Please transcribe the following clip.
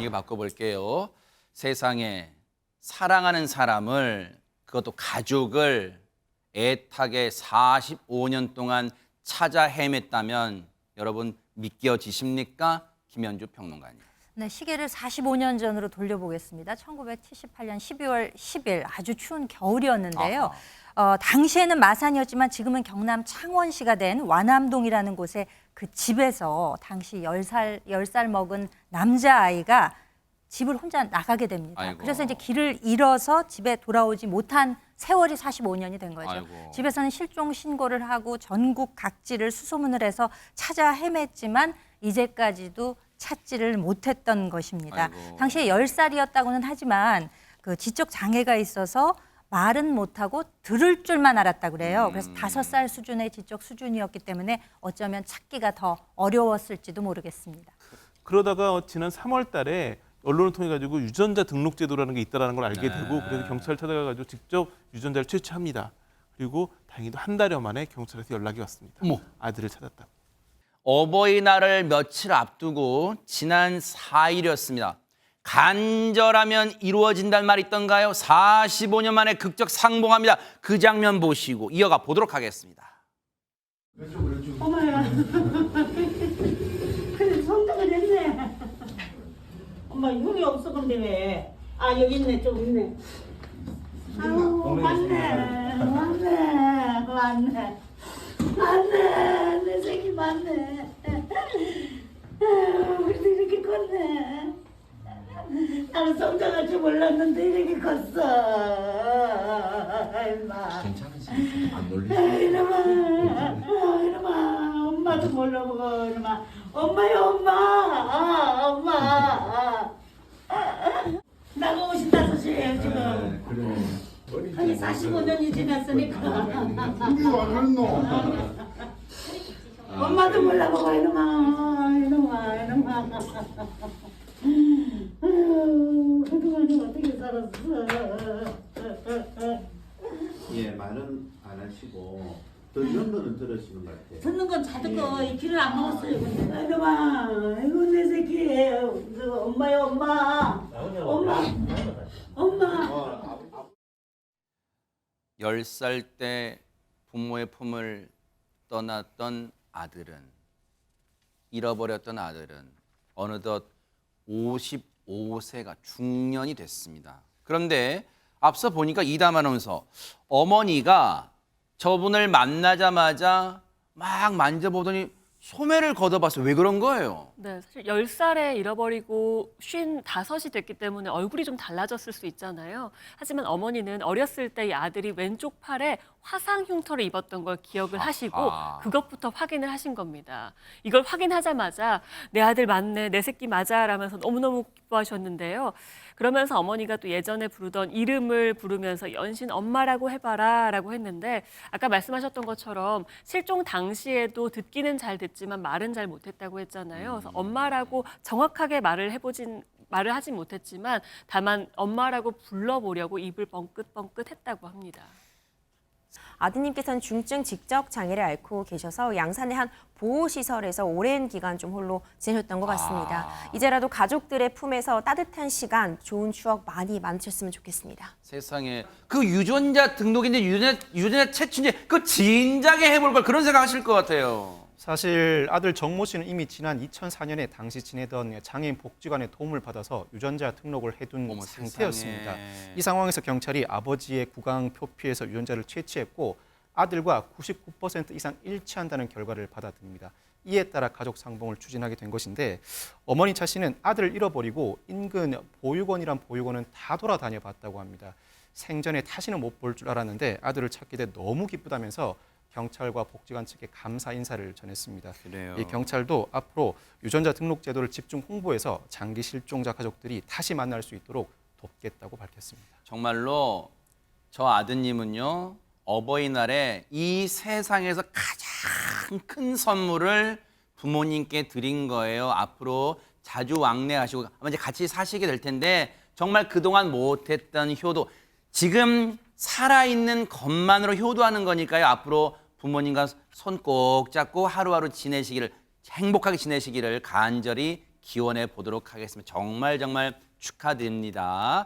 분위기 바꿔볼게요. 세상에 사랑하는 사람을, 그것도 가족을 애타게 45년 동안 찾아 헤맸다면 여러분 믿겨지십니까? 김현주 평론가님. 네, 시계를 45년 전으로 돌려보겠습니다. 1978년 12월 10일 아주 추운 겨울이었는데요. 당시에는 마산이었지만 지금은 경남 창원시가 된 완암동이라는 곳에 그 집에서 당시 10살 먹은 남자아이가 집을 혼자 나가게 됩니다. 아이고. 그래서 이제 길을 잃어서 집에 돌아오지 못한 세월이 45년이 된 거죠. 아이고. 집에서는 실종 신고를 하고 전국 각지를 수소문을 해서 찾아 헤맸지만 이제까지도 찾지를 못했던 것입니다. 아이고. 당시에 10살이었다고는 하지만 그 지적 장애가 있어서 말은 못하고 들을 줄만 알았다 그래요. 그래서 5살 수준의 지적 수준이었기 때문에 어쩌면 찾기가 더 어려웠을지도 모르겠습니다. 그러다가 지난 3월 달에 언론을 통해 가지고 유전자 등록 제도라는 게 있다라는 걸 알게 되고 그래서 경찰 찾아가 가지고 직접 유전자를 채취합니다. 그리고 다행히도 한 달여 만에 경찰에서 연락이 왔습니다. 어머. 아들을 찾았다고. 어버이날을 며칠 앞두고 지난 4일이었습니다. 간절하면 이루어진다는 말이 있던가요? 45년 만에 극적 상봉합니다. 그 장면 보시고 이어가 보도록 하겠습니다. 어머야. 그래, 성장을 했네. 엄마, 흉이 없어, 근데 왜? 아, 여기 있네, 좀 있네. 아우, 맞네. 내 새끼 맞네. 아유, 그래도 이렇게 컸네. 나는 성장할 줄 몰랐는데 이렇게 컸어. 임마. 괜찮으십니까? 안 놀리세요? 이놈아, 엄마도 몰라보고, 이놈아. 엄마야, 엄마. 나가 55이에요, 지금. 그러네. 아니, 45년이 지났으니까. 우리 와 그랬노? 엄마도 몰라보고, 이놈아. 아유, 그동안에 어떻게 살았어. 예, 말은 안 하시고 듣는 거는 들으시는 것 같아요. 듣는 건 다 듣고 예. 귀를 안 먹었어요. 근데. 이놈아, 이거 내 새끼. 엄마야, 엄마. 엄마. 10살 때 부모의 품을 떠났던 아들은, 잃어버렸던 아들은 어느덧 55세가 중년이 됐습니다. 그런데 앞서 보니까 이담 아나운서, 어머니가 저분을 만나자마자 막 만져보더니 소매를 걷어봤어요. 왜 그런 거예요? 네, 사실 10살에 잃어버리고 55이 됐기 때문에 얼굴이 좀 달라졌을 수 있잖아요. 하지만 어머니는 어렸을 때 이 아들이 왼쪽 팔에 화상 흉터를 입었던 걸 기억을 하시고 아하. 그것부터 확인을 하신 겁니다. 이걸 확인하자마자 내 아들 맞네, 내 새끼 맞아 라면서 너무너무 기뻐하셨는데요. 그러면서 어머니가 또 예전에 부르던 이름을 부르면서 연신 엄마라고 해봐라 라고 했는데 아까 말씀하셨던 것처럼 실종 당시에도 듣기는 잘 듣지만 말은 잘 못했다고 했잖아요. 그래서 엄마라고 정확하게 말을 하진 못했지만 다만 엄마라고 불러보려고 입을 뻥끗뻥끗 했다고 합니다. 아드님께서는 중증 지적 장애를 앓고 계셔서 양산의 한 보호시설에서 오랜 기간 좀 홀로 지내셨던 것 같습니다. 이제라도 가족들의 품에서 따뜻한 시간, 좋은 추억 많이 만드셨으면 좋겠습니다. 세상에, 그 유전자 등록인데 유전자 채취인데 그 진작에 해볼 걸, 그런 생각하실 것 같아요. 사실 아들 정모 씨는 이미 지난 2004년에 당시 지내던 장애인 복지관의 도움을 받아서 유전자 등록을 해둔 어머, 상태였습니다. 세상에. 이 상황에서 경찰이 아버지의 구강 표피에서 유전자를 채취했고 아들과 99% 이상 일치한다는 결과를 받아듭니다. 이에 따라 가족 상봉을 추진하게 된 것인데 어머니 차 씨는 아들을 잃어버리고 인근 보육원이란 보육원은 다 돌아다녀 봤다고 합니다. 생전에 다시는 못 볼 줄 알았는데 아들을 찾게 돼 너무 기쁘다면서 경찰과 복지관 측에 감사 인사를 전했습니다. 그래요. 이 경찰도 앞으로 유전자 등록 제도를 집중 홍보해서 장기 실종자 가족들이 다시 만날 수 있도록 돕겠다고 밝혔습니다. 정말로 저 아드님은요, 어버이날에 이 세상에서 가장 큰 선물을 부모님께 드린 거예요. 앞으로 자주 왕래하시고 아마 이제 같이 사시게 될 텐데 정말 그동안 못했던 효도, 지금 살아있는 것만으로 효도하는 거니까요. 앞으로 부모님과 손 꼭 잡고 하루하루 지내시기를, 행복하게 지내시기를 간절히 기원해 보도록 하겠습니다. 정말 정말 축하드립니다.